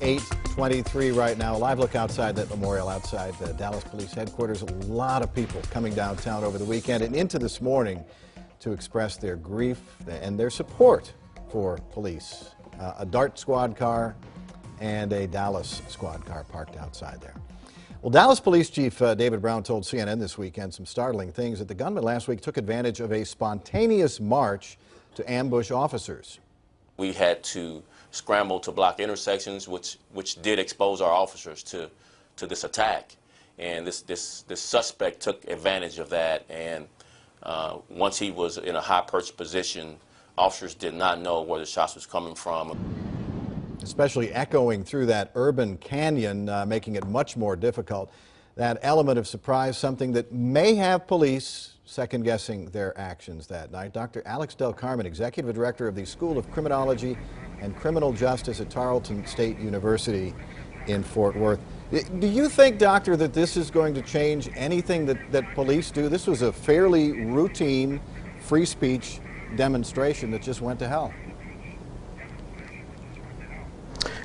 8:23 right now. A live look outside that memorial outside the Dallas Police Headquarters. A lot of people coming downtown over the weekend and into this morning to express their grief and their support for police. A DART squad car and a Dallas squad car parked outside there. Well, Dallas Police Chief David Brown told CNN this weekend some startling things, that the gunman last week took advantage of a spontaneous march to ambush officers. We had to scramble to block intersections, which did expose our officers to this attack. And this suspect took advantage of that. And once he was in a high perched position, officers did not know where the shots was coming from. Especially echoing through that urban canyon, making it much more difficult. That element of surprise, something that may have police second-guessing their actions that night. Dr. Alex Del Carmen, Executive Director of the School of Criminology and Criminal Justice at Tarleton State University in Fort Worth. Do you think, Doctor, that this is going to change anything that police do? This was a fairly routine free speech demonstration that just went to hell.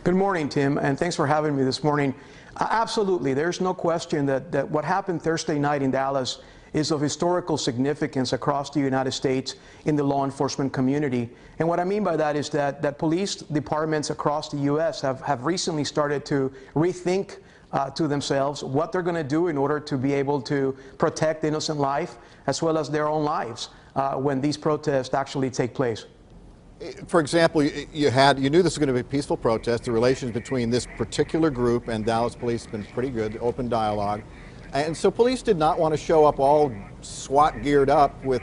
Good morning, Tim, and thanks for having me this morning. Absolutely, there's no question that what happened Thursday night in Dallas is of historical significance across the United States in the law enforcement community. And what I mean by that is that police departments across the U.S. have recently started to rethink to themselves what they're going to do in order to be able to protect innocent life as well as their own lives when these protests actually take place. For example, you knew this was going to be a peaceful protest. The relations between this particular group and Dallas Police have been pretty good, open dialogue. And so police did not want to show up all SWAT geared up with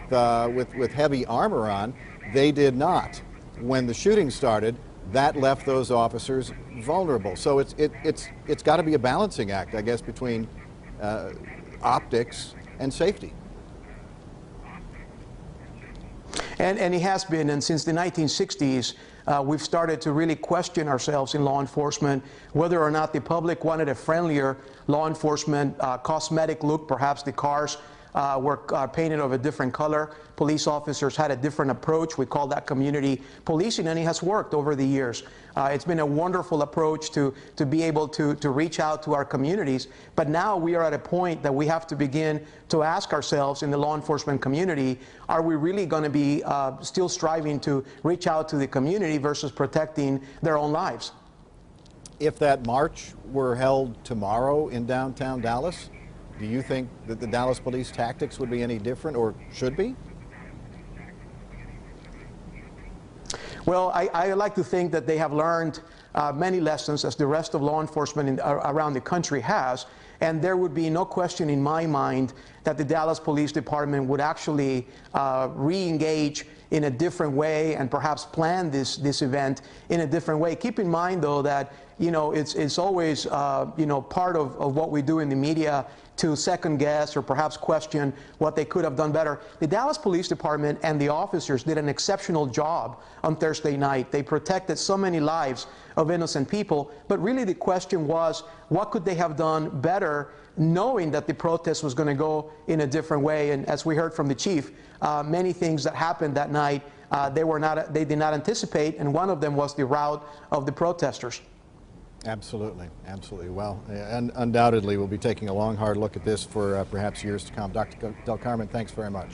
heavy armor on. They did not. When the shooting started, that left those officers vulnerable. So it's got to be a balancing act, I guess, between optics and safety. And it has been, and since the 1960s, we've started to really question ourselves in law enforcement, whether or not the public wanted a friendlier law enforcement cosmetic look. Perhaps the cars were painted of a different color. Police officers had a different approach. We call that community policing, and it has worked over the years. It's been a wonderful approach to be able to reach out to our communities. But now we are at a point that we have to begin to ask ourselves in the law enforcement community, are we really going to be still striving to reach out to the community versus protecting their own lives? If that march were held tomorrow in downtown Dallas, do you think that the Dallas police tactics would be any different, or should be? Well, I like to think that they have learned many lessons, as the rest of law enforcement around the country has, and there would be no question in my mind that the Dallas Police Department would actually re-engage in a different way and perhaps plan this event in a different way. Keep in mind, though, that it's always part of what we do in the media to second guess or perhaps question what they could have done better. The Dallas Police Department and the officers did an exceptional job on Thursday night. They protected so many lives of innocent people, but really the question was, what could they have done better, knowing that the protest was going to go in a different way? And as we heard from the chief, many things that happened that night they did not anticipate, and one of them was the route of the protesters. Absolutely, absolutely. Well, undoubtedly we'll be taking a long, hard look at this for perhaps years to come. Dr. Del Carmen, thanks very much.